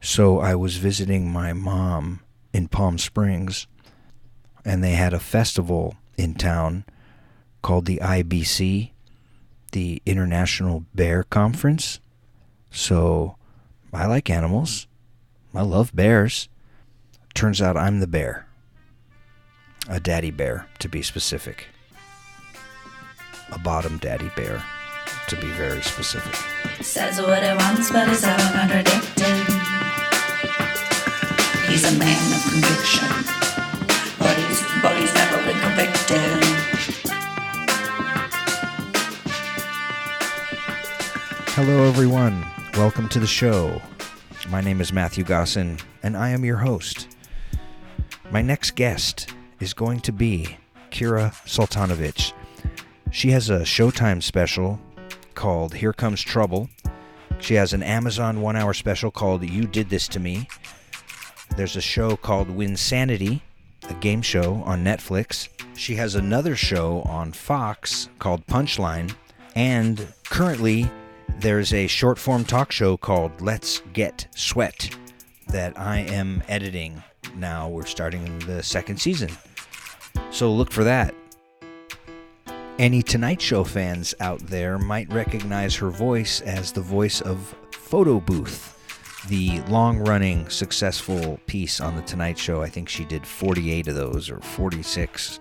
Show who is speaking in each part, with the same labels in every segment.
Speaker 1: So I was visiting my mom in Palm Springs, and they had a festival in town called the IBC, the International Bear Conference. So I like animals. I love bears. Turns out I'm the bear. A daddy bear, to be specific. A bottom daddy bear, to be very specific.
Speaker 2: Says what he wants, but he's ever contradicted. He's a man of conviction, but he's never been convicted.
Speaker 1: Hello, everyone. Welcome to the show. My name is Matthew Gossin, and I am your host. My next guest is going to be Kira Soltanovich. She has a Showtime special called Here Comes Trouble. She has an Amazon 1-hour special called You Did This to Me. There's a show called Winsanity, a game show on Netflix. She has another show on Fox called Punchline. And currently, there's a short-form talk show called Let's Get Sweat that I am editing now. We're starting the second season. So look for that. Any Tonight Show fans out there might recognize her voice as the voice of Photo Booth, the long-running, successful piece on The Tonight Show. I think she did 48 of those, or 46.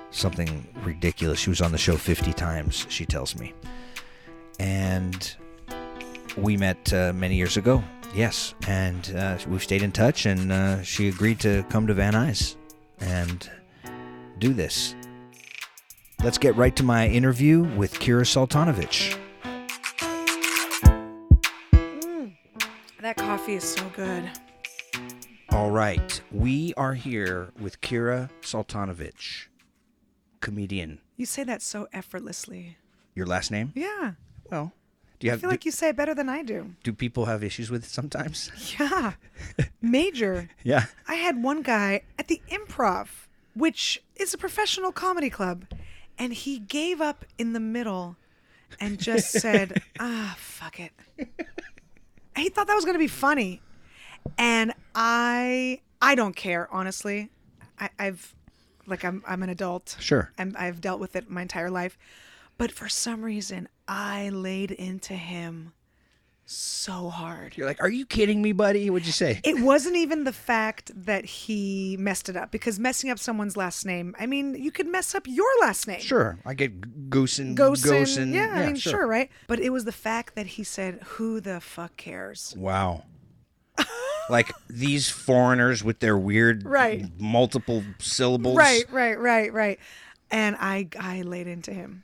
Speaker 1: Something ridiculous. She was on the show 50 times, she tells me. And we met many years ago, yes. And we've stayed in touch, and she agreed to come to Van Nuys and do this. Let's get right to my interview with Kira Soltanovich.
Speaker 3: That coffee is so good.
Speaker 1: All right. We are here with Kira Soltanovich, comedian.
Speaker 3: You say that so effortlessly.
Speaker 1: Your last name?
Speaker 3: Yeah.
Speaker 1: Well, do you
Speaker 3: I feel like you say it better than I do.
Speaker 1: Do people have issues with it sometimes?
Speaker 3: Yeah. Major.
Speaker 1: Yeah.
Speaker 3: I had one guy at the Improv, which is a professional comedy club, and he gave up in the middle and just said, fuck it. He thought that was going to be funny. And I don't care, honestly. I'm an adult.
Speaker 1: Sure.
Speaker 3: I've dealt with it my entire life. But for some reason, I laid into him so hard.
Speaker 1: You're like, are you kidding me, buddy? What'd you say?
Speaker 3: It wasn't even the fact that he messed it up, because messing up someone's last name, I mean, you could mess up your last name.
Speaker 1: Sure. I get Goosen.
Speaker 3: Yeah, I mean, sure, right? But it was the fact that he said, who the fuck cares?
Speaker 1: Wow. Like these foreigners with their weird multiple syllables.
Speaker 3: Right. And I laid into him.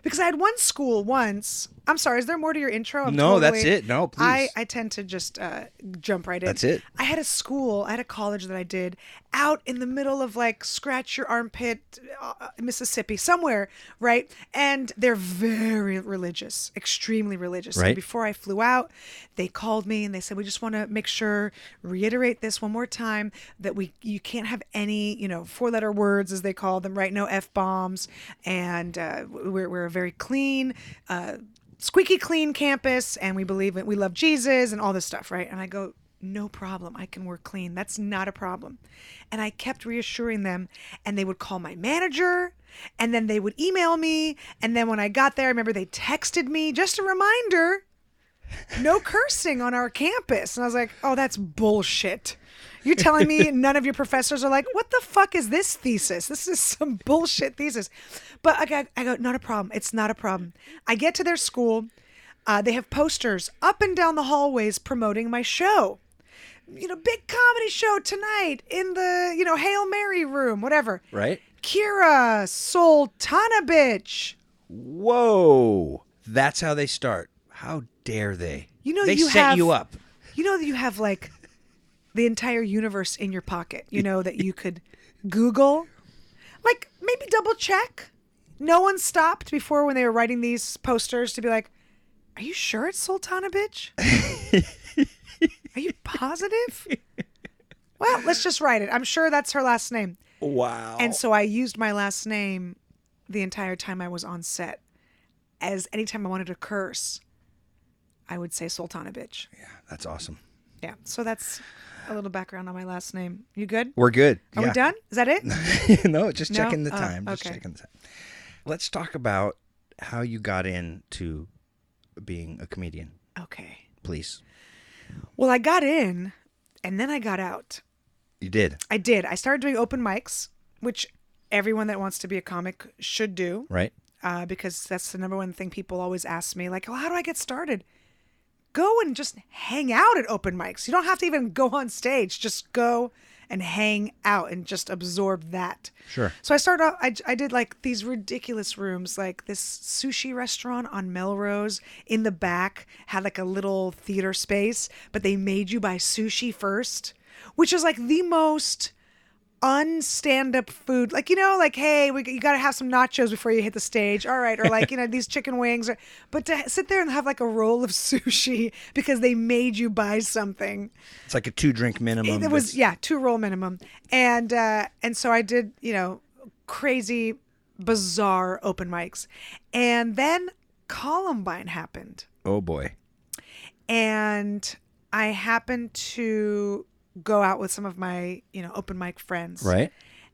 Speaker 3: Because I had one school once. I'm sorry, is there more to your intro?
Speaker 1: That's it. No, please.
Speaker 3: I tend to just jump right in.
Speaker 1: That's it.
Speaker 3: I had a college that I did out in the middle of like scratch your armpit, Mississippi, somewhere, right? And they're very religious, extremely religious.
Speaker 1: Right.
Speaker 3: So before I flew out, they called me and they said, we just want to make sure, reiterate this one more time, that you can't have any, 4-letter words, as they call them, right? No F-bombs. And we're a very clean, squeaky clean campus, and we love Jesus and all this stuff, right? And I go, no problem. I can work clean. That's not a problem. And I kept reassuring them, and they would call my manager, and then they would email me. And then when I got there, I remember they texted me, just a reminder, no cursing on our campus. And I was like, oh, that's bullshit. You're telling me none of your professors are like, what the fuck is this thesis? This is some bullshit thesis. But I go, not a problem. It's not a problem. I get to their school. They have posters up and down the hallways promoting my show. Big comedy show tonight in the, Hail Mary room, whatever.
Speaker 1: Right.
Speaker 3: Kira Soltanovich.
Speaker 1: Whoa. That's how they start. How dare they? They
Speaker 3: you
Speaker 1: set you up.
Speaker 3: That you have like the entire universe in your pocket, that you could Google, like maybe double check. No one stopped before when they were writing these posters to be like, are you sure it's Soltanovich? Are you positive? Well, let's just write it. I'm sure that's her last name.
Speaker 1: Wow.
Speaker 3: And so I used my last name the entire time I was on set. As anytime I wanted to curse, I would say Soltanovich.
Speaker 1: Yeah, that's awesome.
Speaker 3: Yeah. So that's a little background on my last name. You good?
Speaker 1: We're good.
Speaker 3: Are we done? Is that it?
Speaker 1: No, just
Speaker 3: No?
Speaker 1: checking the
Speaker 3: Oh,
Speaker 1: time. Just
Speaker 3: okay.
Speaker 1: checking the time. Let's talk about how you got into being a comedian,
Speaker 3: Okay.
Speaker 1: please.
Speaker 3: Well, I got in and then I got out.
Speaker 1: You did,
Speaker 3: I did. I started doing open mics, which everyone that wants to be a comic should do,
Speaker 1: right?
Speaker 3: because that's the number one thing people always ask me. Like, well, how do I get started? Go and just hang out at open mics. You don't have to even go on stage. Just go and hang out and just absorb that.
Speaker 1: Sure.
Speaker 3: So I started off, I did like these ridiculous rooms, like this sushi restaurant on Melrose in the back had like a little theater space, but they made you buy sushi first, which is like the most unstand-up food. Like, like, hey, you got to have some nachos before you hit the stage. All right. Or like, these chicken wings. But to sit there and have like a roll of sushi because they made you buy something.
Speaker 1: It's like a 2-drink minimum.
Speaker 3: It was, 2-roll minimum. And so I did, crazy, bizarre open mics. And then Columbine happened.
Speaker 1: Oh, boy.
Speaker 3: And I happened to go out with some of my, open mic friends.
Speaker 1: Right.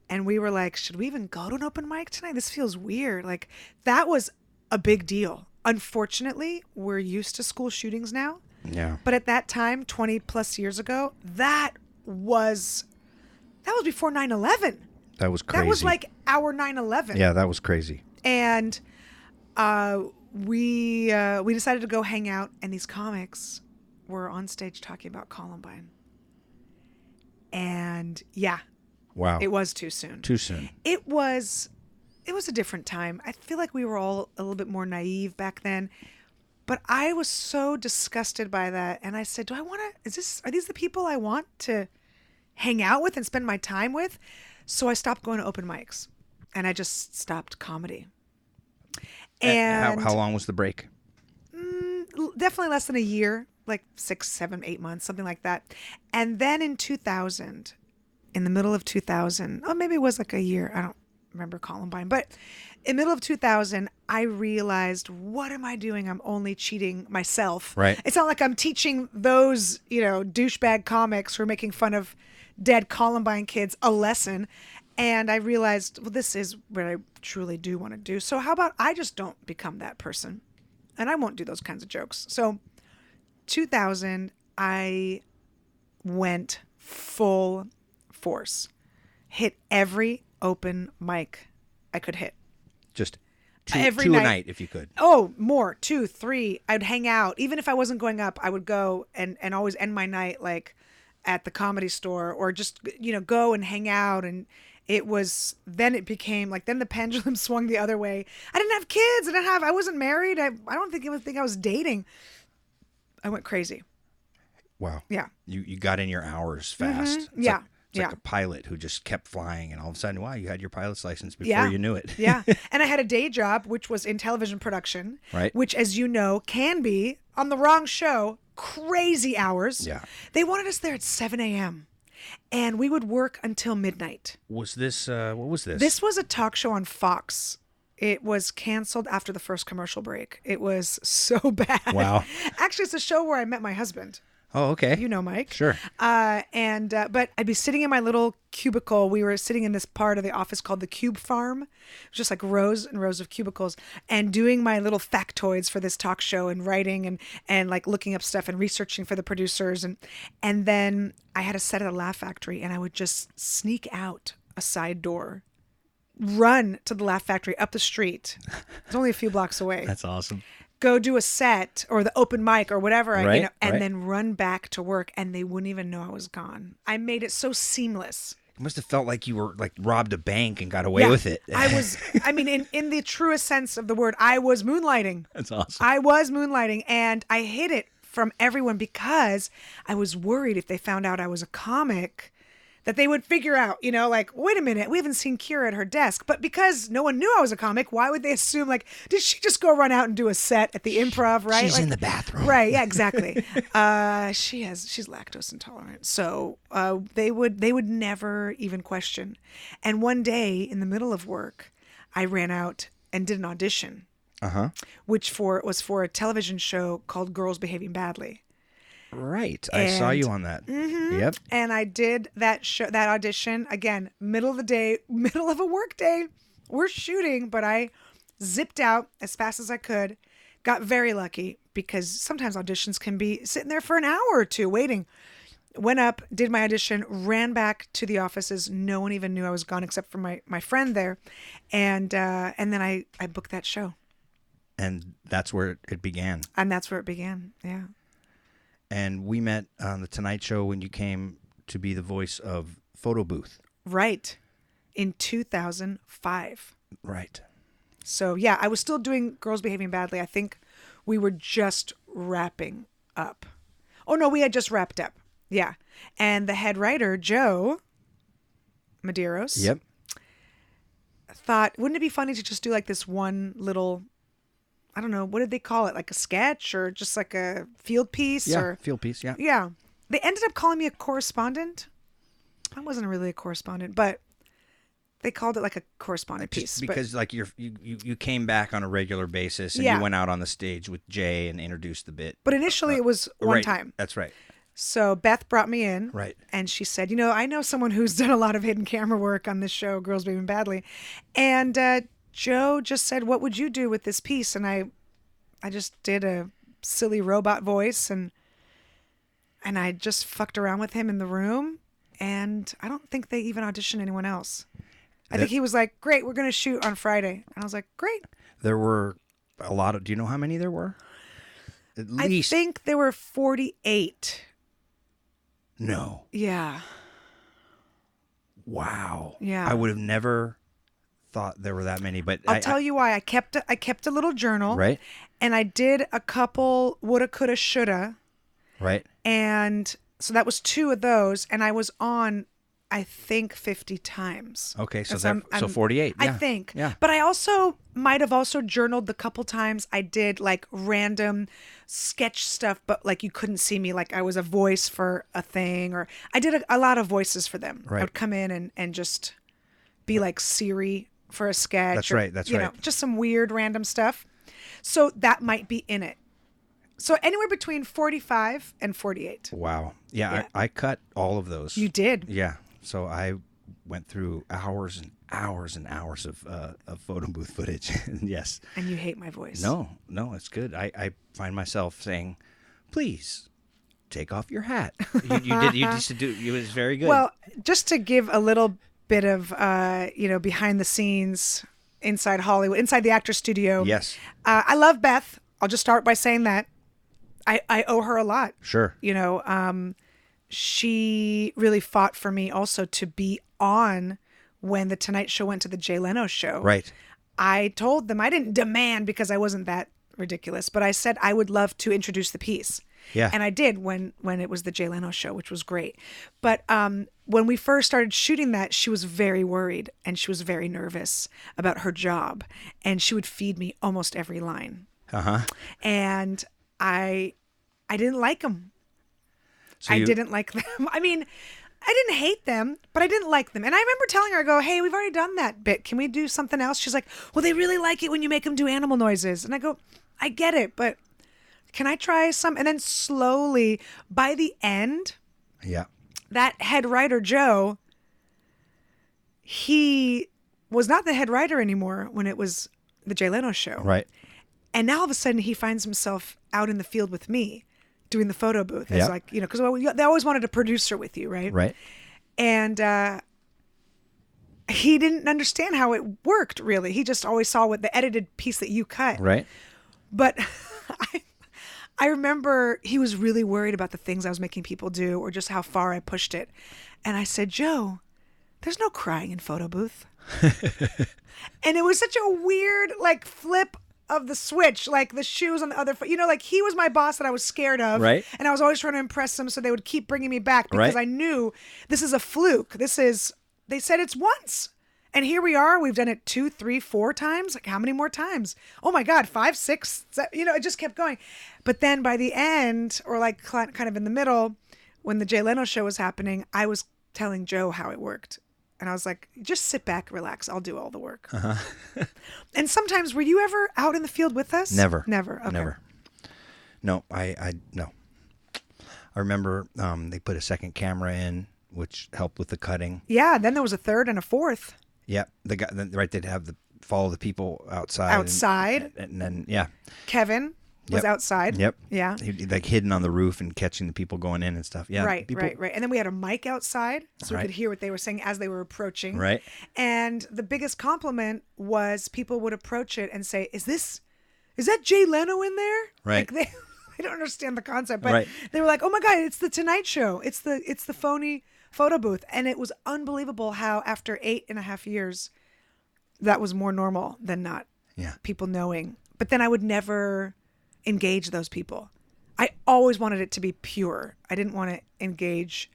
Speaker 3: And we were like, should we even go to an open mic tonight? This feels weird. Like, that was a big deal. Unfortunately, we're used to school shootings now.
Speaker 1: Yeah.
Speaker 3: But at that time, 20 plus years ago, that was before 9/11.
Speaker 1: That was crazy.
Speaker 3: That was like our 9/11.
Speaker 1: Yeah, that was crazy.
Speaker 3: And we decided to go hang out, and these comics were on stage talking about Columbine. And yeah,
Speaker 1: Wow.
Speaker 3: it was too soon.
Speaker 1: Too soon.
Speaker 3: It was a different time. I feel like we were all a little bit more naive back then. But I was so disgusted by that, and I said, "Do I want to? Are these the people I want to hang out with and spend my time with?" So I stopped going to open mics, and I just stopped comedy. And
Speaker 1: how long was the break?
Speaker 3: definitely less than a year, like 6, 7, 8 months, something like that. And then in 2000, in the middle of 2000, oh, maybe it was like a year. I don't remember Columbine, but in the middle of 2000, I realized, what am I doing? I'm only cheating myself.
Speaker 1: Right.
Speaker 3: It's not like I'm teaching those, douchebag comics who are making fun of dead Columbine kids a lesson. And I realized, well, this is what I truly do want to do. So how about I just don't become that person? And I won't do those kinds of jokes. So 2000, I went full force. Hit every open mic I could hit.
Speaker 1: Just
Speaker 3: Every
Speaker 1: two
Speaker 3: night.
Speaker 1: a night if you could.
Speaker 3: Oh, more, 2, 3. I'd hang out. Even if I wasn't going up, I would go and always end my night like at the Comedy Store, or just, go and hang out. And it became like, then the pendulum swung the other way. I didn't have kids. I wasn't married. I don't think I was dating. I went crazy.
Speaker 1: Wow.
Speaker 3: Yeah.
Speaker 1: You got in your hours fast. It's
Speaker 3: Yeah.
Speaker 1: It's like a pilot who just kept flying, and all of a sudden, wow, you had your pilot's license before
Speaker 3: Yeah.
Speaker 1: you knew it.
Speaker 3: Yeah. And I had a day job, which was in television production,
Speaker 1: Right.
Speaker 3: which, as you know, can be, on the wrong show, crazy hours.
Speaker 1: Yeah.
Speaker 3: They wanted us there at 7 a.m. and we would work until midnight.
Speaker 1: Was this, what was this?
Speaker 3: This was a talk show on Fox. It was canceled after the first commercial break. It was so bad.
Speaker 1: Wow.
Speaker 3: Actually, it's a show where I met my husband.
Speaker 1: Oh, okay.
Speaker 3: You know Mike.
Speaker 1: Sure.
Speaker 3: But I'd be sitting in my little cubicle. We were sitting in this part of the office called the Cube Farm. It was just like rows and rows of cubicles, and doing my little factoids for this talk show, and writing and like looking up stuff and researching for the producers. And then I had a set at the Laugh Factory, and I would just sneak out a side door, run to the Laugh Factory up the street. It's only a few blocks away.
Speaker 1: That's awesome.
Speaker 3: Go do a set or the open mic or whatever,
Speaker 1: Right,
Speaker 3: and
Speaker 1: right.
Speaker 3: then run back to work, and they wouldn't even know I was gone. I made it so seamless.
Speaker 1: It must have felt like you were like robbed a bank and got away with it.
Speaker 3: In the truest sense of the word, I was moonlighting.
Speaker 1: That's awesome.
Speaker 3: I was moonlighting, and I hid it from everyone because I was worried if they found out I was a comic, that they would figure out, like, wait a minute, we haven't seen Kira at her desk. But because no one knew I was a comic, why would they assume, like, did she just go run out and do a set at the Improv, right?
Speaker 1: She's
Speaker 3: like,
Speaker 1: in the bathroom.
Speaker 3: Right, yeah, exactly. She's lactose intolerant. So they would never even question. And one day in the middle of work, I ran out and did an audition,
Speaker 1: Uh-huh.
Speaker 3: which was for a television show called Girls Behaving Badly.
Speaker 1: Right. I saw you on that. Yep.
Speaker 3: And I did that audition again, middle of the day, middle of a work day. We're shooting, but I zipped out as fast as I could. Got very lucky because sometimes auditions can be sitting there for an hour or two waiting. Went up, did my audition, ran back to the offices. No one even knew I was gone except for my friend there. And then I booked that show.
Speaker 1: And that's where it began.
Speaker 3: And that's where it began. Yeah.
Speaker 1: And we met on the Tonight Show when you came to be the voice of Photo Booth.
Speaker 3: Right. In 2005.
Speaker 1: Right.
Speaker 3: So, yeah, I was still doing Girls Behaving Badly. I think we were just wrapping up. Oh, no, we had just wrapped up. Yeah. And the head writer, Joe Medeiros,
Speaker 1: Yep.
Speaker 3: thought, wouldn't it be funny to just do like this one little, I don't know, what did they call it? Like a sketch or just like a field piece?
Speaker 1: Yeah,
Speaker 3: or
Speaker 1: field piece, yeah.
Speaker 3: Yeah. They ended up calling me a correspondent. I wasn't really a correspondent, but they called it like a correspondent piece.
Speaker 1: Because like you came back on a regular basis and
Speaker 3: Yeah.
Speaker 1: you went out on the stage with Jay and introduced the bit.
Speaker 3: But initially it was one
Speaker 1: right.
Speaker 3: time.
Speaker 1: That's right.
Speaker 3: So Beth brought me in.
Speaker 1: Right.
Speaker 3: And she said, I know someone who's done a lot of hidden camera work on this show, Girls Behaving Badly. And Joe just said, what would you do with this piece? And I just did a silly robot voice and I just fucked around with him in the room. And I don't think they even auditioned anyone else. I think he was like, great, we're going to shoot on Friday. And I was like, great.
Speaker 1: There were a lot of, do you know how many there were? At least.
Speaker 3: I think there were 48.
Speaker 1: No.
Speaker 3: Yeah.
Speaker 1: Wow.
Speaker 3: Yeah.
Speaker 1: I would have never thought there were that many, but
Speaker 3: I'll tell you why. I kept a little journal.
Speaker 1: Right.
Speaker 3: And I did a couple woulda, coulda, shoulda.
Speaker 1: Right.
Speaker 3: And so that was 2 of those. And I was on, I think, 50 times.
Speaker 1: Okay, so
Speaker 3: So I'm
Speaker 1: 48. Yeah.
Speaker 3: I think.
Speaker 1: Yeah.
Speaker 3: But I also might have also journaled the couple times I did like random sketch stuff, but like you couldn't see me, like I was a voice for a thing, or I did a lot of voices for them.
Speaker 1: Right.
Speaker 3: I would come in and just be like Siri for a sketch.
Speaker 1: That's
Speaker 3: or,
Speaker 1: right, that's
Speaker 3: you
Speaker 1: right.
Speaker 3: know, just some weird random stuff. So that might be in it. So anywhere between 45 and 48.
Speaker 1: Wow. Yeah,
Speaker 3: Yeah.
Speaker 1: I cut all of those.
Speaker 3: You did.
Speaker 1: Yeah. So I went through hours and hours and hours of photo booth footage. Yes.
Speaker 3: And you hate my voice.
Speaker 1: No, it's good. I find myself saying, please take off your hat. You used to do, it was very good.
Speaker 3: Well, just to give a little bit of, behind the scenes inside Hollywood, inside the actor studio.
Speaker 1: Yes.
Speaker 3: I love Beth. I'll just start by saying that. I owe her a lot.
Speaker 1: Sure.
Speaker 3: She really fought for me also to be on when the Tonight Show went to the Jay Leno show.
Speaker 1: Right.
Speaker 3: I told them, I didn't demand because I wasn't that ridiculous, but I said I would love to introduce the piece.
Speaker 1: Yeah.
Speaker 3: And I did when it was the Jay Leno show, which was great. But when we first started shooting that, she was very worried and she was very nervous about her job. And she would feed me almost every line.
Speaker 1: Uh-huh.
Speaker 3: And I didn't like them.
Speaker 1: So
Speaker 3: I didn't like them. I mean, I didn't hate them, but I didn't like them. And I remember telling her, I go, hey, we've already done that bit. Can we do something else? She's like, well, they really like it when you make them do animal noises. And I go, I get it, but can I try some? And then slowly, by the end,
Speaker 1: Yeah.
Speaker 3: that head writer, Joe, he was not the head writer anymore when it was the Jay Leno show.
Speaker 1: Right.
Speaker 3: And now all of a sudden he finds himself out in the field with me doing the photo booth. It's
Speaker 1: Yeah.
Speaker 3: like, because they always wanted a producer with you, right?
Speaker 1: Right.
Speaker 3: And he didn't understand how it worked, really. He just always saw what the edited piece that you cut.
Speaker 1: Right.
Speaker 3: But I remember he was really worried about the things I was making people do or just how far I pushed it. And I said, Joe, there's no crying in photo booth. And it was such a weird, like, flip of the switch, like the shoes on the other foot. Like he was my boss that I was scared of.
Speaker 1: Right.
Speaker 3: And I was always trying to impress them so they would keep bringing me back because
Speaker 1: Right.
Speaker 3: I knew this is a fluke. They said it's once. And here we are. We've done it 2, 3, 4 times. Like how many more times? Oh my God, 5, 6, 7, it just kept going. But then by the end, or like kind of in the middle, when the Jay Leno show was happening, I was telling Joe how it worked. And I was like, just sit back, relax. I'll do all the work. Uh-huh. And sometimes, were you ever out in the field with us?
Speaker 1: Never.
Speaker 3: Never. Okay.
Speaker 1: Never. No, I no. I remember they put a second camera in, which helped with the cutting.
Speaker 3: Yeah, then there was a third and a fourth.
Speaker 1: Yeah, the guy, right, they'd have follow the people outside.
Speaker 3: Outside.
Speaker 1: And then, yeah.
Speaker 3: Kevin was outside.
Speaker 1: Yep.
Speaker 3: Yeah.
Speaker 1: He'd, like hidden on the roof and catching the people going in and stuff. Yeah.
Speaker 3: Right. And then we had a mic outside so we
Speaker 1: Right.
Speaker 3: could hear what they were saying as they were approaching.
Speaker 1: Right.
Speaker 3: And the biggest compliment was people would approach it and say, is that Jay Leno in there?
Speaker 1: Right.
Speaker 3: Like they don't understand the concept, but
Speaker 1: Right.
Speaker 3: they were like, oh my God, it's the Tonight Show. It's the phony photo booth. And it was unbelievable how after 8.5 years, that was more normal than not.
Speaker 1: Yeah.
Speaker 3: People knowing. But then I would never engage those people. I always wanted it to be pure. I didn't want to engage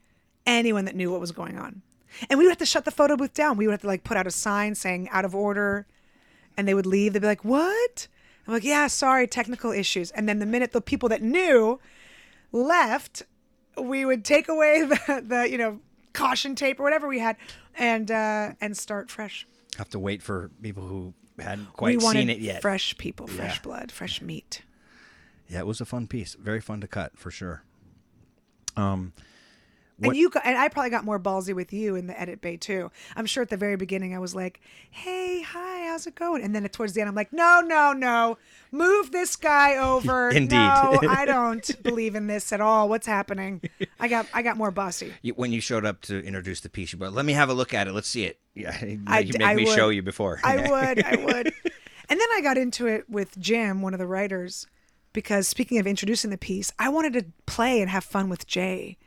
Speaker 3: anyone that knew what was going on. And we would have to shut the photo booth down. We would have to like put out a sign saying out of order, and they would leave. They'd be like, what? I'm like, yeah, sorry, technical issues. And then the minute the people that knew left, we would take away the caution tape or whatever we had and start fresh.
Speaker 1: Have to wait for people who hadn't
Speaker 3: We
Speaker 1: quite
Speaker 3: wanted
Speaker 1: seen it yet.
Speaker 3: fresh people, fresh blood, fresh meat.
Speaker 1: Yeah, it was a fun piece. Very fun to cut, for sure.
Speaker 3: And I probably got more ballsy with you in the edit bay too. I'm sure at the very beginning I was like, "Hey, hi, how's it going?" And then towards the end I'm like, "No, move this guy over."
Speaker 1: Indeed.
Speaker 3: No, I don't believe in this at all. What's happening? I got more bossy.
Speaker 1: When you showed up to introduce the piece, you were, let me have a look at it. Let's see it. Yeah, you
Speaker 3: I
Speaker 1: made me
Speaker 3: would.
Speaker 1: show you before.
Speaker 3: I would. And then I got into it with Jim, one of the writers, because speaking of introducing the piece, I wanted to play and have fun with Jay.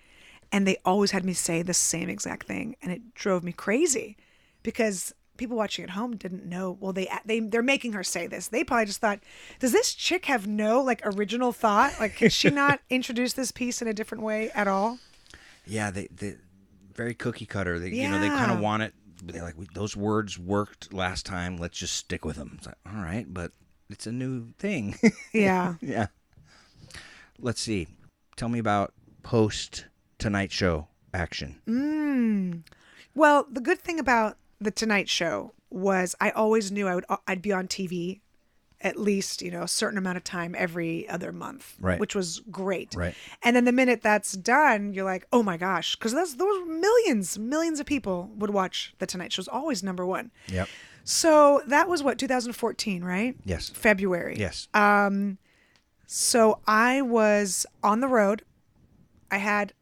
Speaker 3: And they always had me say the same exact thing. And it drove me crazy because people watching at home didn't know. Well, they're making her say this. They probably just thought, does this chick have no like original thought? Like, can she not introduce this piece in a different way at all?
Speaker 1: Yeah, they very cookie cutter. They kind of want it. They're like, those words worked last time. Let's just stick with them. It's like, all right, but it's a new thing.
Speaker 3: Yeah.
Speaker 1: Yeah. Let's see. Tell me about post Tonight Show action.
Speaker 3: Well, the good thing about the Tonight Show was I always knew I'd be on TV at least, a certain amount of time every other month,
Speaker 1: Right.
Speaker 3: which was great.
Speaker 1: Right.
Speaker 3: And then the minute that's done, you're like, oh my gosh, because those millions of people would watch the Tonight Show. It was always number one.
Speaker 1: Yep.
Speaker 3: So that was 2014, right?
Speaker 1: Yes.
Speaker 3: February.
Speaker 1: Yes.
Speaker 3: So I was on the road. I had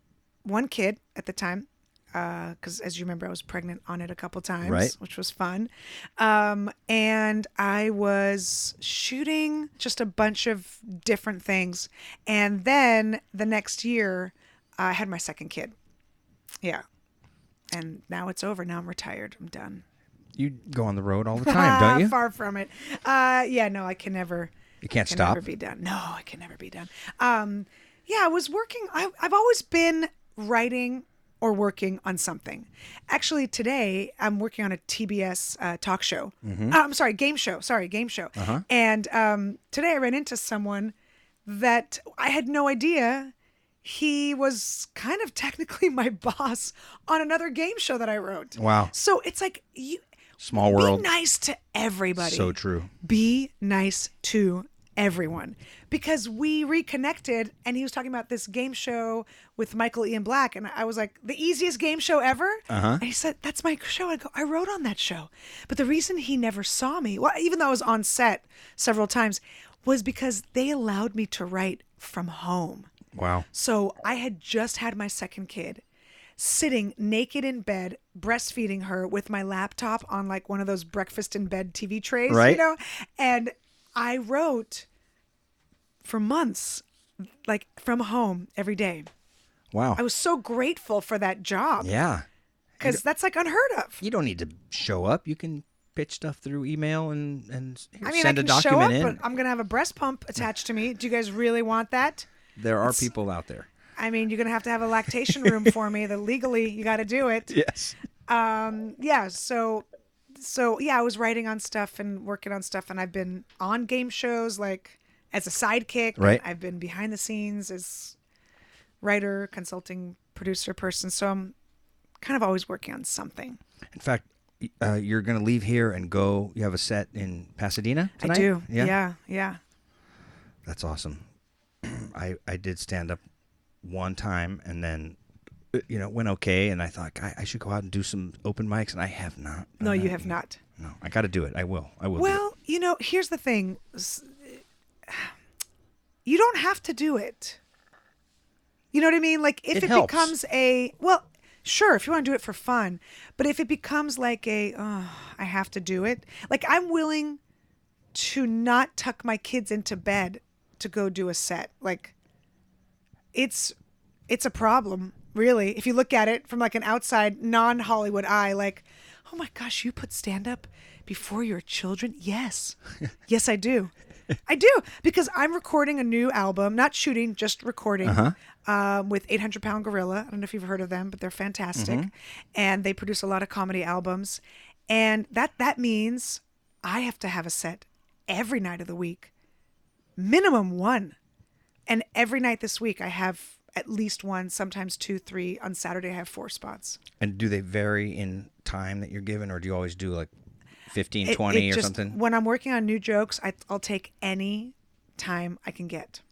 Speaker 3: one kid at the time, because as you remember, I was pregnant on it a couple times,
Speaker 1: Right.
Speaker 3: which was fun. And I was shooting just a bunch of different things. And then the next year, I had my second kid. Yeah. And now it's over. Now I'm retired. I'm done.
Speaker 1: You go on the road all the time, don't you?
Speaker 3: Far from it. Yeah, no, I can never.
Speaker 1: You can't
Speaker 3: can
Speaker 1: stop?
Speaker 3: Never be done. No, I can never be done. Yeah, I was working. I've always been writing or working on something. Actually, today I'm working on a TBS talk show. I'm sorry, game show. Game show. And today I ran into someone that I had no idea he was kind of technically my boss on another game show that I wrote.
Speaker 1: Wow.
Speaker 3: So it's like
Speaker 1: Small world.
Speaker 3: be nice to everybody.
Speaker 1: So true.
Speaker 3: Be nice to everyone, because we reconnected and he was talking about this game show with Michael Ian Black, and I was like, the easiest game show ever. And he said, that's my show. I go, I wrote on that show. But the reason he never saw me, well, even though I was on set several times, was because they allowed me to write from home.
Speaker 1: Wow.
Speaker 3: So I had just had my second kid, sitting naked in bed, breastfeeding her with my laptop on like one of those breakfast in bed TV trays,
Speaker 1: Right.
Speaker 3: And I wrote for months, like from home every day.
Speaker 1: Wow.
Speaker 3: I was so grateful for that job.
Speaker 1: Yeah.
Speaker 3: Because that's like unheard of.
Speaker 1: You don't need to show up. You can pitch stuff through email and
Speaker 3: I mean,
Speaker 1: send
Speaker 3: I
Speaker 1: a
Speaker 3: can show
Speaker 1: document
Speaker 3: up,
Speaker 1: in.
Speaker 3: but I'm going to have a breast pump attached to me. Do you guys really want that?
Speaker 1: There are people out there.
Speaker 3: I mean, you're going to have a lactation room for me. That legally you got to do it.
Speaker 1: Yes.
Speaker 3: Yeah. So yeah, I was writing on stuff and working on stuff, and I've been on game shows like as a sidekick.
Speaker 1: Right.
Speaker 3: I've been behind the scenes as writer, consulting, producer person. So I'm kind of always working on something.
Speaker 1: In fact, you're going to leave here and go. You have a set in Pasadena tonight?
Speaker 3: I do.
Speaker 1: Yeah.
Speaker 3: Yeah.
Speaker 1: That's awesome. I did stand up one time, and then it went okay, and I thought I should go out and do some open mics, and I have not.
Speaker 3: No, you have not.
Speaker 1: No, I got to do it. I will. Do it.
Speaker 3: Well, here's the thing. You don't have to do it. You know what I mean? Like, if it
Speaker 1: helps.
Speaker 3: becomes sure, if you want to do it for fun, but if it becomes like I have to do it, like, I'm willing to not tuck my kids into bed to go do a set. Like, it's a problem, really. If you look at it from like an outside non-Hollywood eye, like, oh my gosh, you put stand-up before your children? Yes. Yes, I do. I do, because I'm recording a new album, not shooting, just recording, with 800 Pound Gorilla. I don't know if you've heard of them, but they're fantastic. And they produce a lot of comedy albums. And that means I have to have a set every night of the week, minimum one. And every night this week, I have at least one, sometimes 2, 3. On Saturday, I have 4 spots.
Speaker 1: And do they vary in time that you're given, or do you always do like 15, 20 or something?
Speaker 3: When I'm working on new jokes, I'll take any time I can get.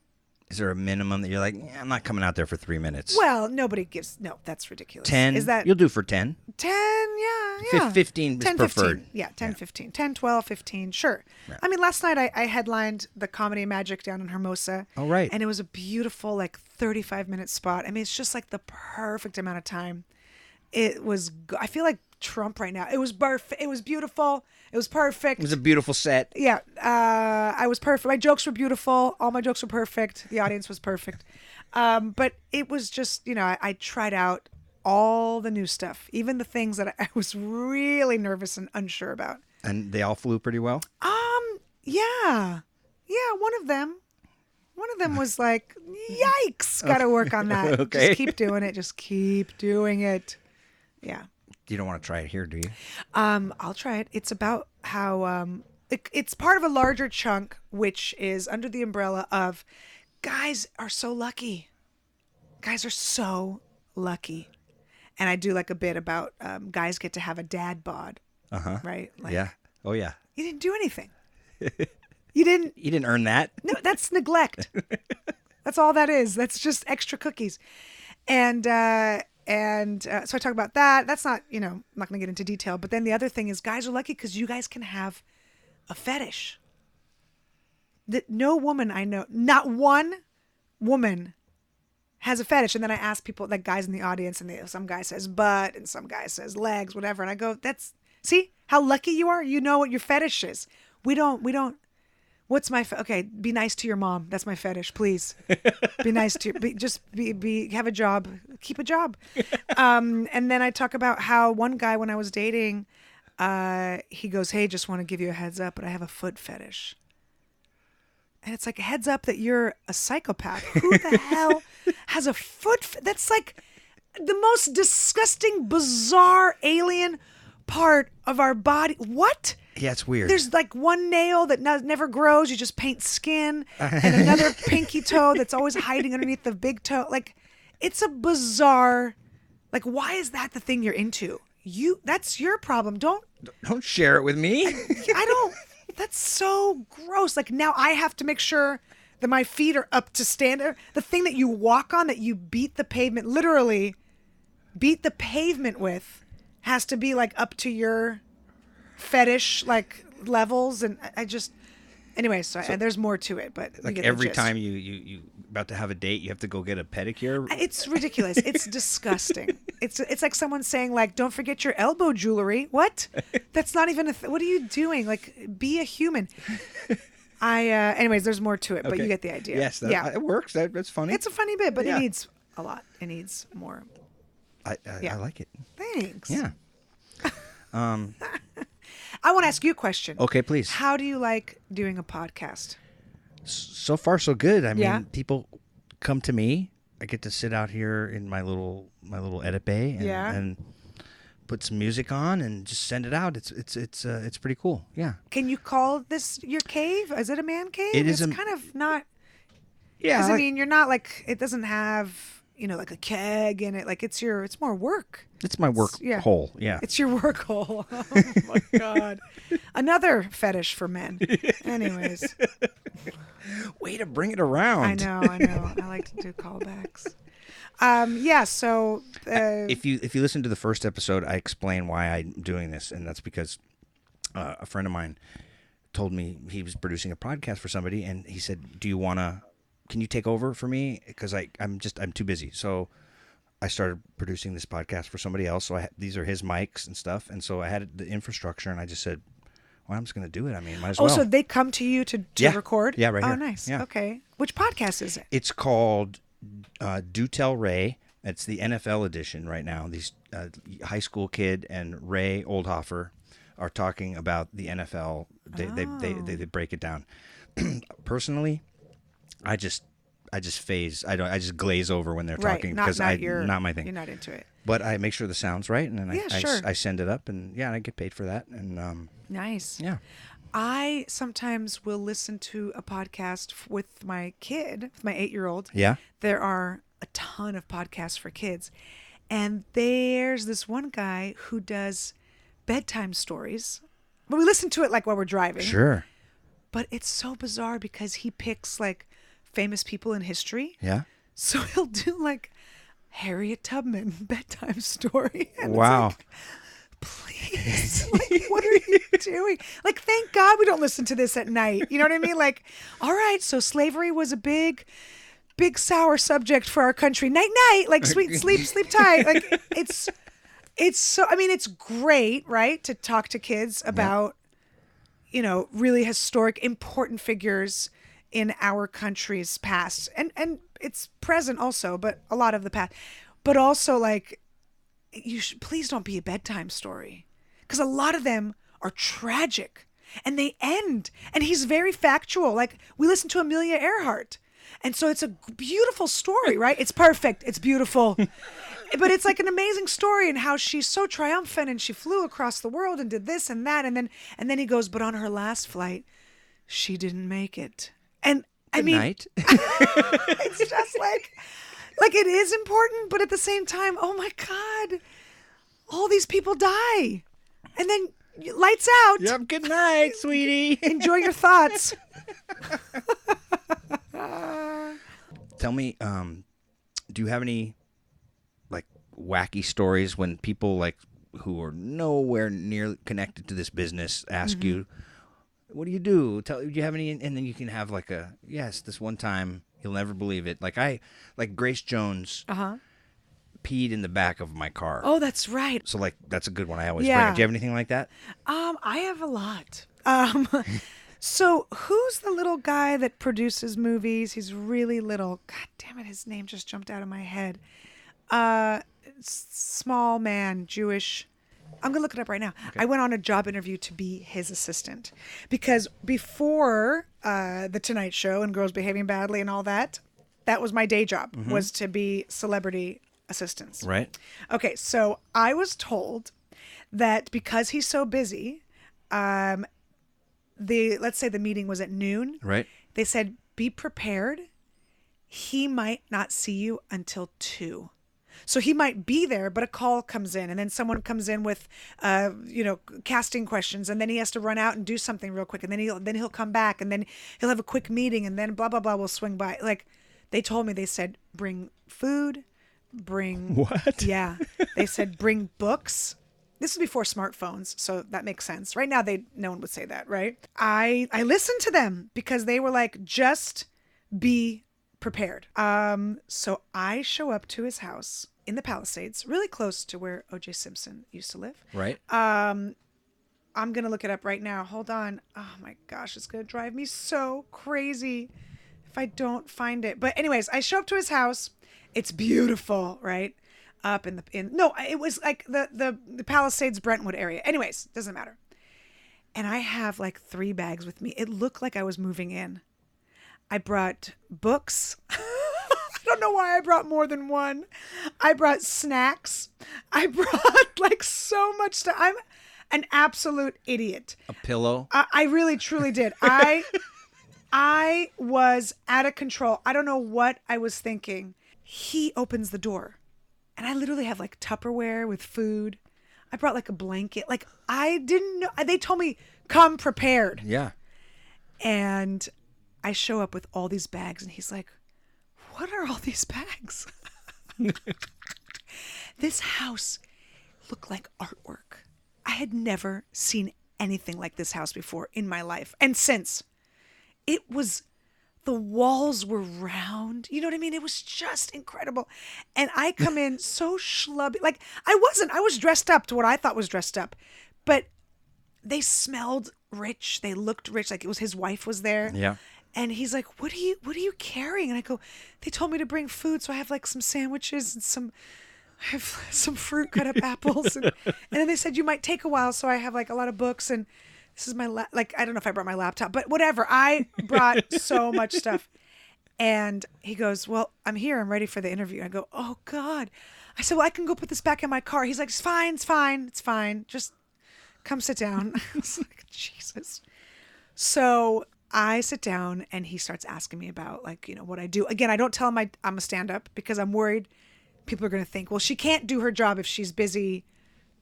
Speaker 1: Is there a minimum that you're like, I'm not coming out there for 3 minutes?
Speaker 3: Well, nobody gives. No, that's ridiculous.
Speaker 1: 10?
Speaker 3: Is that
Speaker 1: You'll do for 10?
Speaker 3: 10? Yeah.
Speaker 1: 15 is
Speaker 3: 10,
Speaker 1: preferred.
Speaker 3: 15. Yeah, 10, 15. 10, 12, 15. Sure. Yeah. I mean, last night I headlined the Comedy Magic down in Hermosa.
Speaker 1: Oh, right.
Speaker 3: And it was a beautiful, like, 35-minute spot. I mean, it's just like the perfect amount of time. It was, I feel like Trump right now. It was perfect. It was beautiful. It was perfect.
Speaker 1: It was a beautiful set.
Speaker 3: Yeah. I was perfect. My jokes were beautiful. All my jokes were perfect. The audience was perfect. But it was just, I tried out all the new stuff, even the things that I was really nervous and unsure about.
Speaker 1: And they all flew pretty well?
Speaker 3: Yeah. Yeah, one of them was like, yikes, got to work on that.
Speaker 1: Okay.
Speaker 3: Just keep doing it. Just keep doing it. Yeah.
Speaker 1: You don't want to try it here, do you?
Speaker 3: I'll try it. It's about how it's part of a larger chunk, which is under the umbrella of guys are so lucky. Guys are so lucky. And I do like a bit about guys get to have a dad bod. Right? Like,
Speaker 1: yeah. Oh, yeah.
Speaker 3: You didn't do anything. You didn't
Speaker 1: earn that?
Speaker 3: No, that's neglect. That's all that is. That's just extra cookies. And so I talk about that. That's not, I'm not going to get into detail. But then the other thing is guys are lucky because you guys can have a fetish. That no woman I know, not one woman has a fetish. And then I ask people, like guys in the audience, and some guy says butt and some guy says legs, whatever. And I go, see how lucky you are? You know what your fetish is. We don't. What's my okay? Be nice to your mom. That's my fetish. Please, be nice to. Be. Have a job. Keep a job. And then I talk about how one guy when I was dating, he goes, "Hey, just want to give you a heads up, but I have a foot fetish." And it's like a heads up that you're a psychopath. Who the hell has a foot? That's like the most disgusting, bizarre, alien part of our body. What?
Speaker 1: Yeah, it's weird.
Speaker 3: There's like one nail that never grows. You just paint skin, and another pinky toe that's always hiding underneath the big toe. Like, it's a bizarre. Like, why is that the thing you're into? That's your problem. Don't
Speaker 1: share it with me.
Speaker 3: I don't. That's so gross. Like, now I have to make sure that my feet are up to standard. The thing that you walk on, that you beat the pavement, literally beat the pavement with, has to be like up to your fetish like levels. And I just, anyway, so there's more to it, but
Speaker 1: like every time you about to have a date, you have to go get a pedicure.
Speaker 3: It's ridiculous. It's disgusting. It's like someone saying like, don't forget your elbow jewelry. What? That's not even what are you doing? Like, be a human. Anyways, there's more to it, but you get the idea.
Speaker 1: Yes, it works. That's funny.
Speaker 3: It's a funny bit, but it needs a lot. It needs more.
Speaker 1: I like it.
Speaker 3: Thanks.
Speaker 1: Yeah.
Speaker 3: I want to ask you a question.
Speaker 1: Okay, please.
Speaker 3: How do you like doing a podcast?
Speaker 1: So far, so good. I mean, people come to me. I get to sit out here in my little edit bay and put some music on and just send it out. It's pretty cool. Yeah.
Speaker 3: Can you call this your cave? Is it a man cave?
Speaker 1: It is.
Speaker 3: It's kind of not.
Speaker 1: Yeah.
Speaker 3: Because I mean, you're not like, it doesn't have, like a keg in it. Like it's more work.
Speaker 1: It's my work hole. Yeah.
Speaker 3: It's your work hole. Oh my God. Another fetish for men. Anyways.
Speaker 1: Way to bring it around.
Speaker 3: I know. I like to do callbacks. Yeah. So
Speaker 1: If you listen to the first episode, I explain why I'm doing this, and that's because a friend of mine told me he was producing a podcast for somebody, and he said, can you take over for me? Because I'm too busy. So I started producing this podcast for somebody else. So these are his mics and stuff. And so I had the infrastructure, and I just said, well, I'm just going to do it. I mean, might as well.
Speaker 3: so they come to you to record?
Speaker 1: Yeah, right here.
Speaker 3: Oh, nice.
Speaker 1: Yeah.
Speaker 3: Okay. Which podcast is it?
Speaker 1: It's called Do Tell Ray. It's the NFL edition right now. These high school kid and Ray Oldhofer are talking about the NFL. They break it down. Personally, I just phase. I just glaze over when they're talking because not my thing.
Speaker 3: You're not into it.
Speaker 1: But I make sure the sound's right, and then
Speaker 3: sure.
Speaker 1: I send it up, and I get paid for that. And
Speaker 3: nice.
Speaker 1: Yeah.
Speaker 3: I sometimes will listen to a podcast with my kid, with my 8-year-old.
Speaker 1: Yeah.
Speaker 3: There are a ton of podcasts for kids, and there's this one guy who does bedtime stories. But we listen to it like while we're driving.
Speaker 1: Sure.
Speaker 3: But it's so bizarre because he picks like famous people in history.
Speaker 1: Yeah.
Speaker 3: So he'll do like Harriet Tubman bedtime story. And
Speaker 1: wow.
Speaker 3: It's like, please, like, what are you doing? Like, thank God we don't listen to this at night. You know what I mean? Like, all right, so slavery was a big sour subject for our country. Night night, like sweet sleep tight. Like it's so. I mean, it's great, right, to talk to kids about, really historic, important figures in our country's past, and it's present also, but a lot of the past, but also like. Please don't be a bedtime story, because a lot of them are tragic and they end, and he's very factual. Like, we listen to Amelia Earhart, and so it's a beautiful story, right? It's perfect. It's beautiful. But it's like an amazing story, and how she's so triumphant, and she flew across the world and did this and that. And then he goes, but on her last flight, she didn't make it. And
Speaker 1: Good night.
Speaker 3: It's just like it is important, but at the same time, oh my God, all these people die. And then lights out.
Speaker 1: Yep, good night, sweetie.
Speaker 3: Enjoy your thoughts.
Speaker 1: Tell me, do you have any like wacky stories when people like who are nowhere near connected to this business ask you, what do? Do you have any? And then you can have like this one time you'll never believe it. Like Grace Jones peed in the back of my car.
Speaker 3: Oh, that's right.
Speaker 1: So like that's a good one I always bring up. Do you have anything like that?
Speaker 3: I have a lot. So who's the little guy that produces movies? He's really little. God damn it, his name just jumped out of my head. Small man, Jewish. I'm going to look it up right now. Okay. I went on a job interview to be his assistant because before The Tonight Show and Girls Behaving Badly and all that was my day job, was to be celebrity assistants.
Speaker 1: Right.
Speaker 3: Okay, so I was told that because he's so busy, let's say the meeting was at noon.
Speaker 1: Right.
Speaker 3: They said, be prepared. He might not see you until 2. So he might be there, but a call comes in, and then someone comes in with, casting questions, and then he has to run out and do something real quick, and then he'll come back, and then he'll have a quick meeting, and then blah blah blah will swing by. Like, they told me, they said bring food, bring
Speaker 1: what?
Speaker 3: Yeah, they said bring books. This is before smartphones, so that makes sense. Right now, no one would say that, right? I listened to them because they were like, just be prepared. So I show up to his house in the Palisades, really close to where O.J. Simpson used to live.
Speaker 1: Right.
Speaker 3: I'm going to look it up right now. Hold on. Oh my gosh, it's going to drive me so crazy if I don't find it. But anyways, I show up to his house. It's beautiful, right? Up it was like the Palisades Brentwood area. Anyways, doesn't matter. And I have like 3 bags with me. It looked like I was moving in. I brought books. I don't know why I brought more than one. I brought snacks. I brought like so much stuff. I'm an absolute idiot.
Speaker 1: A pillow.
Speaker 3: I really, truly did. I was out of control. I don't know what I was thinking. He opens the door, and I literally have like Tupperware with food. I brought like a blanket. Like, I didn't know. They told me, come prepared.
Speaker 1: Yeah.
Speaker 3: And I show up with all these bags, and he's like, what are all these bags? This house looked like artwork. I had never seen anything like this house before in my life. And since it was, the walls were round. You know what I mean? It was just incredible. And I come in so schlubby. Like, I was dressed up to what I thought was dressed up. But they smelled rich. They looked rich. Like it was his wife was there.
Speaker 1: Yeah.
Speaker 3: And he's like, what are you carrying? And I go, they told me to bring food. So I have like some sandwiches and I have some fruit, cut up apples. And then they said, you might take a while. So I have like a lot of books and this is my, I don't know if I brought my laptop, but whatever. I brought so much stuff. And he goes, well, I'm here. I'm ready for the interview. I go, oh God. I said, well, I can go put this back in my car. He's like, it's fine. Just come sit down. I was like, Jesus. So I sit down and he starts asking me about like, you know, what I do. Again, I don't tell him I'm a stand-up because I'm worried people are going to think, well, she can't do her job if she's busy,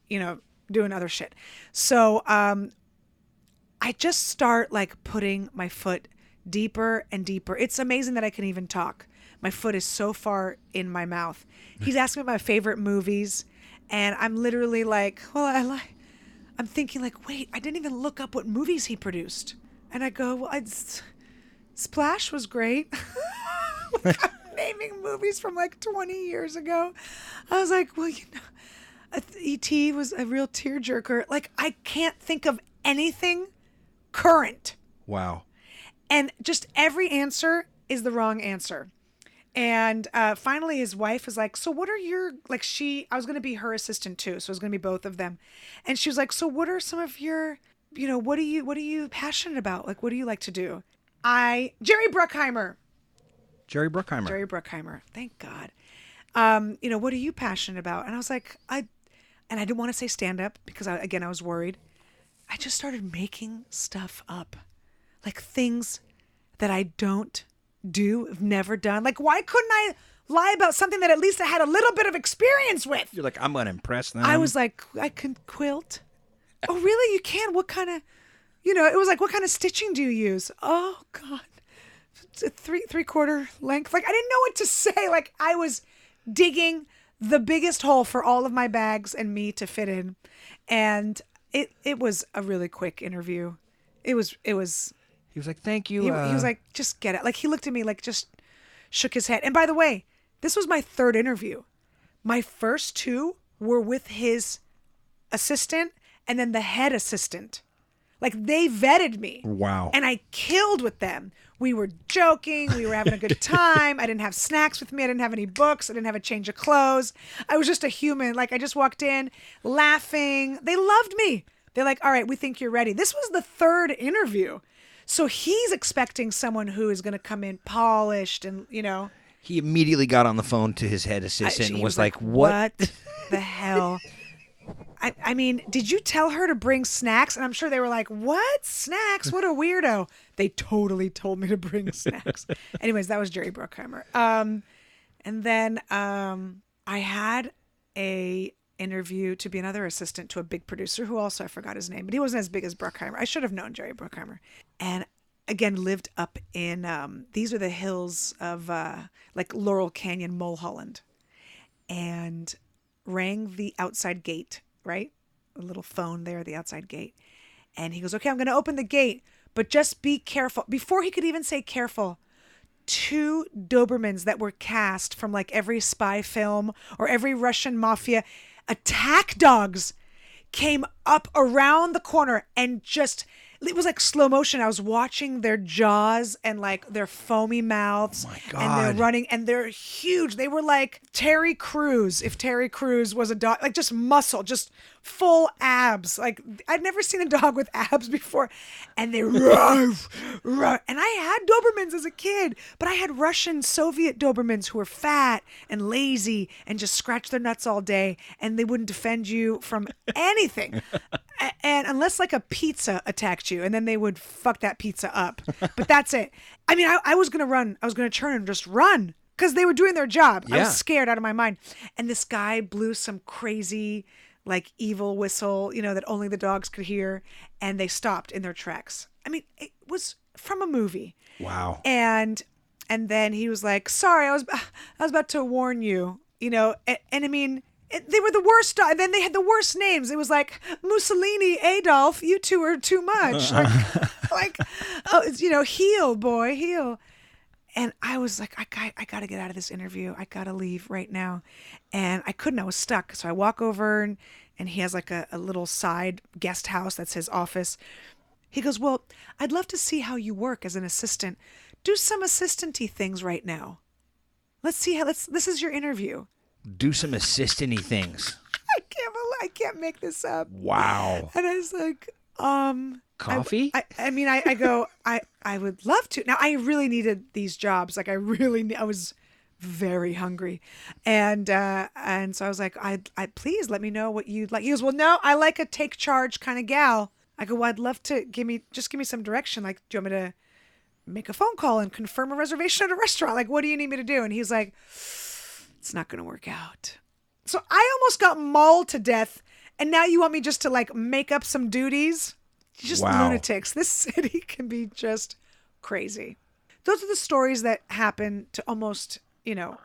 Speaker 3: you know, doing other shit. So I just start like putting my foot deeper and deeper. It's amazing that I can even talk. My foot is so far in my mouth. He's asking me my favorite movies and I'm literally like, well, I'm thinking like, wait, I didn't even look up what movies he produced. And I go, well, Splash was great. I'm naming movies from like 20 years ago. I was like, well, you know, E.T. was a real tearjerker. Like, I can't think of anything current.
Speaker 1: Wow.
Speaker 3: And just every answer is the wrong answer. And finally, his wife was like, so what are your, like I was going to be her assistant too. So it was going to be both of them. And she was like, so what are some of your, you know, what are you passionate about? Like, what do you like to do? Jerry Bruckheimer. Thank God. You know, what are you passionate about? And I was like, I didn't want to say stand up because I was worried. I just started making stuff up, like things that I don't do, have never done. Like, why couldn't I lie about something that at least I had a little bit of experience with?
Speaker 1: You're like, I'm going to impress them.
Speaker 3: I was like, I can quilt. Oh, really? You can? What kind of, you know, it was like, what kind of stitching do you use? Oh, God. It's a three-quarter length. Like, I didn't know what to say. Like, I was digging the biggest hole for all of my bags and me to fit in. And it was a really quick interview. It was. He
Speaker 1: was like, thank you.
Speaker 3: He was like, just get it. Like, he looked at me, like, just shook his head. And by the way, this was my third interview. My first two were with his assistant and then the head assistant. Like, they vetted me.
Speaker 1: Wow.
Speaker 3: And I killed with them. We were joking. We were having a good time. I didn't have snacks with me. I didn't have any books. I didn't have a change of clothes. I was just a human. Like, I just walked in laughing. They loved me. They're like, all right, we think you're ready. This was the third interview. So he's expecting someone who is going to come in polished and, you know.
Speaker 1: He immediately got on the phone to his head assistant and was like, what
Speaker 3: the hell? I mean, did you tell her to bring snacks? And I'm sure they were like, what? Snacks? What a weirdo. They totally told me to bring snacks. Anyways, that was Jerry Bruckheimer. And then I had a interview to be another assistant to a big producer who also, I forgot his name, but he wasn't as big as Bruckheimer. I should have known Jerry Bruckheimer. And again, lived up in, these are the hills of like Laurel Canyon, Mulholland. And rang the outside gate, right? A little phone there, the outside gate. And he goes, okay, I'm going to open the gate, but just be careful. Before he could even say careful, 2 Dobermans that were cast from like every spy film or every Russian mafia attack dogs came up around the corner and just, it was like slow motion. I was watching their jaws and like their foamy mouths.
Speaker 1: Oh my God.
Speaker 3: And they're running and they're huge. They were like Terry Crews, if Terry Crews was a dog, like just muscle, just full abs. Like I'd never seen a dog with abs before. And they ruff. And I had Dobermans as a kid, but I had Russian Soviet Dobermans who were fat and lazy and just scratched their nuts all day. And they wouldn't defend you from anything. And unless like a pizza attacked you, and then they would fuck that pizza up. But that's it. I mean, I was going to run. I was going to turn and just run because they were doing their job.
Speaker 1: Yeah.
Speaker 3: I was scared out of my mind. And this guy blew some crazy, like evil whistle, you know, that only the dogs could hear. And they stopped in their tracks. I mean, it was from a movie.
Speaker 1: Wow.
Speaker 3: And then he was like, sorry, I was about to warn you. And I mean, they were the worst. And then they had the worst names. It was like Mussolini, Adolf. You two are too much. Heel, boy, heel. And I was like, I got to get out of this interview. I got to leave right now. And I couldn't. I was stuck. So I walk over and he has like a little side guest house. That's his office. He goes, well, I'd love to see how you work as an assistant. Do some assistant-y things right now. Let's see this is your interview.
Speaker 1: Do some assistant-y things.
Speaker 3: I can't make this up.
Speaker 1: Wow.
Speaker 3: And I was like,
Speaker 1: coffee?
Speaker 3: I go, I would love to. Now, I really needed these jobs. Like, I was very hungry. And so I was like, I please let me know what you'd like. He goes, well, no, I like a take charge kind of gal. I go, well, I'd love to give me some direction. Like, do you want me to make a phone call and confirm a reservation at a restaurant? Like, what do you need me to do? And he's like, it's not going to work out. So I almost got mauled to death. And now you want me just to like make up some duties? Just
Speaker 1: Wow.
Speaker 3: lunatics. This city can be just crazy. Those are the stories that happen to almost,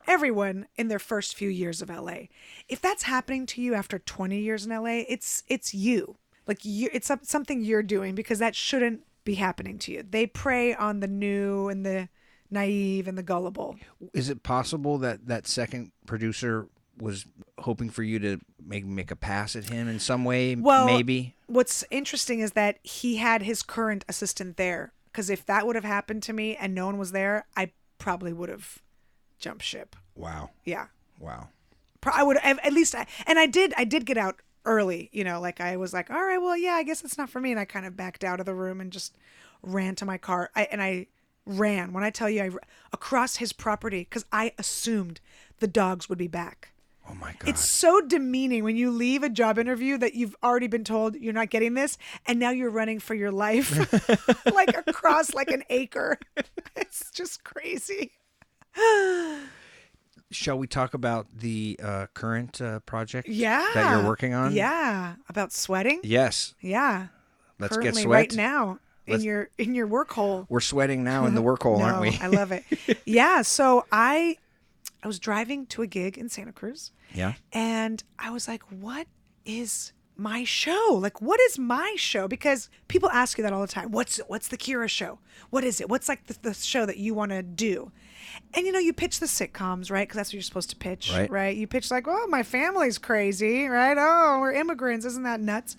Speaker 3: everyone in their first few years of LA. If that's happening to you after 20 years in LA, it's you. Like it's something you're doing because that shouldn't be happening to you. They prey on the new and the naive and the gullible.
Speaker 1: Is it possible that second producer was hoping for you to make a pass at him in some way?
Speaker 3: Well,
Speaker 1: maybe.
Speaker 3: What's interesting is that he had his current assistant there. Because if that would have happened to me and no one was there, I probably would have jumped ship.
Speaker 1: Wow.
Speaker 3: Yeah.
Speaker 1: Wow.
Speaker 3: I would have at least, and I did get out early, like I was like, all right, well, yeah, I guess it's not for me. And I kind of backed out of the room and just ran to my car. I ran, when I tell you, across his property because I assumed the dogs would be back.
Speaker 1: Oh my God.
Speaker 3: It's so demeaning when you leave a job interview that you've already been told you're not getting this and now you're running for your life like across like an acre. It's just crazy.
Speaker 1: Shall we talk about the current project
Speaker 3: Yeah.
Speaker 1: that you're working on?
Speaker 3: Yeah. About sweating?
Speaker 1: Yes.
Speaker 3: Yeah.
Speaker 1: Let's
Speaker 3: Currently,
Speaker 1: get sweat.
Speaker 3: right now in your work hole.
Speaker 1: We're sweating now in the work hole, aren't we?
Speaker 3: I love it. Yeah. So I was driving to a gig in Santa Cruz.
Speaker 1: Yeah.
Speaker 3: And I was like, what is my show? Like, what is my show? Because people ask you that all the time. What's the Kira show? What is it? What's like the show that you want to do? And, you pitch the sitcoms, right? Because that's what you're supposed to pitch, right? You pitch like, oh, my family's crazy, right? Oh, we're immigrants. Isn't that nuts?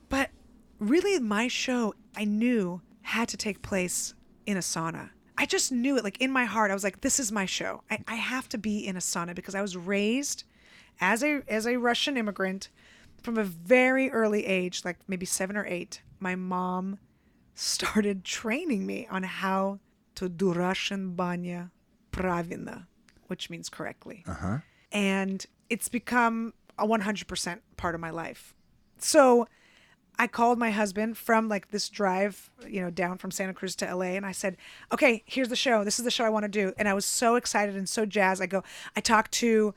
Speaker 3: But really, my show, I knew, had to take place in a sauna. I just knew it. Like, in my heart, I was like, this is my show. I have to be in a sauna because I was raised as a Russian immigrant from a very early age, like maybe 7 or 8. My mom started training me on how to do Russian banya правильно, which means correctly.
Speaker 1: Uh-huh.
Speaker 3: And it's become a 100% part of my life. So I called my husband from like this drive, down from Santa Cruz to LA. And I said, okay, here's the show. This is the show I want to do. And I was so excited and so jazzed. I talked to,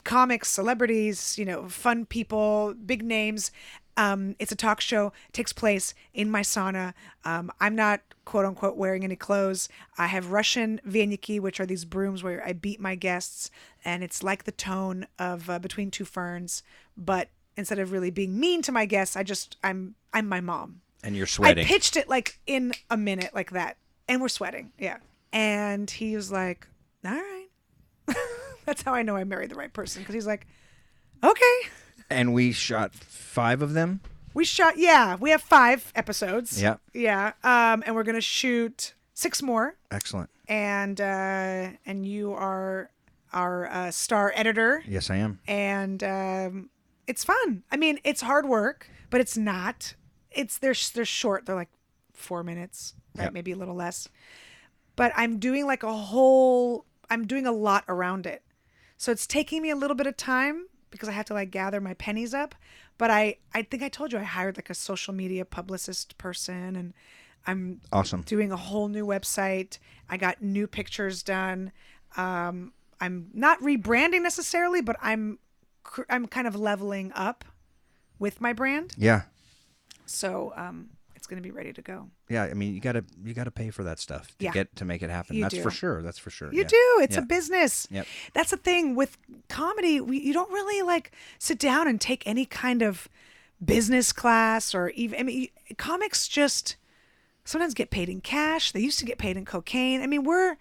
Speaker 3: comics, celebrities, fun people, big names. It's a talk show. It takes place in my sauna. I'm not, quote unquote, wearing any clothes. I have Russian vieniki, which are these brooms where I beat my guests. And it's like the tone of Between Two Ferns. But instead of really being mean to my guests, I'm my mom.
Speaker 1: And you're sweating.
Speaker 3: I pitched it like in a minute like that. And we're sweating. Yeah. And he was like, all right. That's how I know I married the right person. Because he's like, okay.
Speaker 1: And we shot 5 of them?
Speaker 3: We have 5 episodes.
Speaker 1: Yeah.
Speaker 3: Yeah. And we're going to shoot 6 more.
Speaker 1: Excellent.
Speaker 3: And you are our star editor.
Speaker 1: Yes, I am.
Speaker 3: And it's fun. I mean, it's hard work, but it's not. They're short. They're like 4 minutes, right?
Speaker 1: Yep.
Speaker 3: Maybe a little less. But I'm doing I'm doing a lot around it. So it's taking me a little bit of time because I have to like gather my pennies up. But I think I told you I hired like a social media publicist person, and I'm
Speaker 1: awesome
Speaker 3: doing a whole new website. I got new pictures done. I'm not rebranding necessarily, but I'm kind of leveling up with my brand.
Speaker 1: Yeah.
Speaker 3: So it's going to be ready to go.
Speaker 1: Yeah, I mean, you gotta pay for that stuff to make it happen.
Speaker 3: You
Speaker 1: That's
Speaker 3: do.
Speaker 1: for sure. That's for sure.
Speaker 3: You
Speaker 1: yeah.
Speaker 3: do. It's
Speaker 1: Yeah.
Speaker 3: a business.
Speaker 1: Yep.
Speaker 3: That's the thing with comedy. You don't really like sit down and take any kind of business class or even. I mean, comics just sometimes get paid in cash. They used to get paid in cocaine. I mean, we're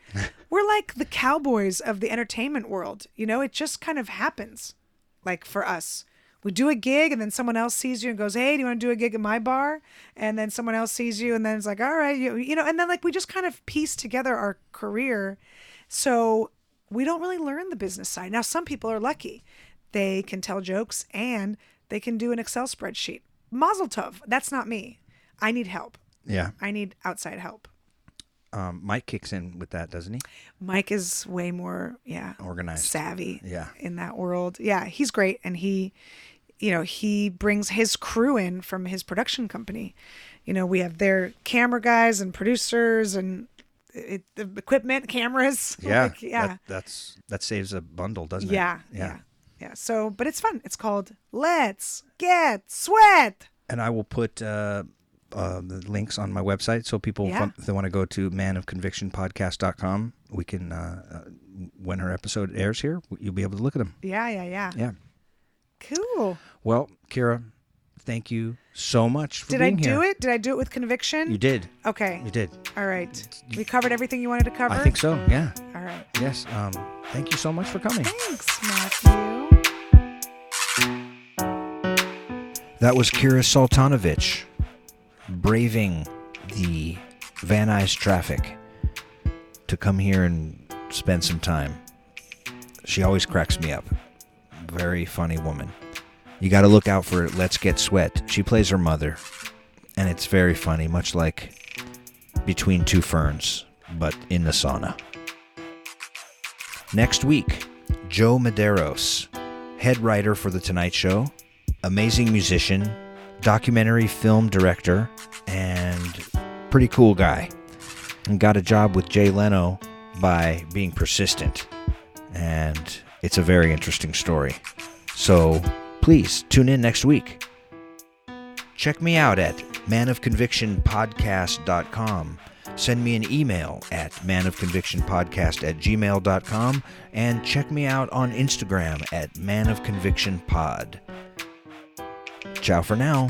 Speaker 3: like the cowboys of the entertainment world. You know, it just kind of happens. Like for us, we do a gig and then someone else sees you and goes, "Hey, do you want to do a gig at my bar?" And then someone else sees you and then it's like, "All right, you know," and then like we just kind of piece together our career. So we don't really learn the business side. Now, some people are lucky. They can tell jokes and they can do an Excel spreadsheet. Mazel tov. That's not me. I need help.
Speaker 1: Yeah.
Speaker 3: I need outside help.
Speaker 1: Mike kicks in with that, doesn't he?
Speaker 3: Mike is way more,
Speaker 1: Organized.
Speaker 3: savvy
Speaker 1: Yeah.
Speaker 3: in that world. Yeah, he's great. And he brings his crew in from his production company. You know, we have their camera guys and producers and the equipment, cameras.
Speaker 1: Yeah.
Speaker 3: Like, yeah.
Speaker 1: That saves a bundle, doesn't it?
Speaker 3: Yeah. So, but it's fun. It's called Let's Get Sweat.
Speaker 1: And I will put the links on my website so people, if they want to go to manofconvictionpodcast.com, we can, when her episode airs here, you'll be able to look at them.
Speaker 3: Yeah.
Speaker 1: Yeah.
Speaker 3: Cool.
Speaker 1: Well, Kira, thank you so much for
Speaker 3: Did
Speaker 1: being
Speaker 3: I
Speaker 1: here.
Speaker 3: do it? Did I do it with conviction?
Speaker 1: You did.
Speaker 3: Okay.
Speaker 1: You did.
Speaker 3: All right. We covered everything you wanted to cover?
Speaker 1: I think so, yeah.
Speaker 3: All right.
Speaker 1: Yes. Thank you so much for coming.
Speaker 3: Thanks, Matthew.
Speaker 1: That was Kira Soltanovich, braving the Van Nuys traffic to come here and spend some time. She always cracks me up. Very funny woman. You got to look out for Let's Get Sweat. She plays her mother, and it's very funny, much like Between Two Ferns, but in the sauna. Next week, Joe Medeiros, head writer for The Tonight Show, amazing musician, documentary film director, and pretty cool guy. And got a job with Jay Leno by being persistent. And it's a very interesting story. So please tune in next week. Check me out at manofconvictionpodcast.com. Send me an email at manofconvictionpodcast@gmail.com and check me out on Instagram at manofconvictionpod. Ciao for now.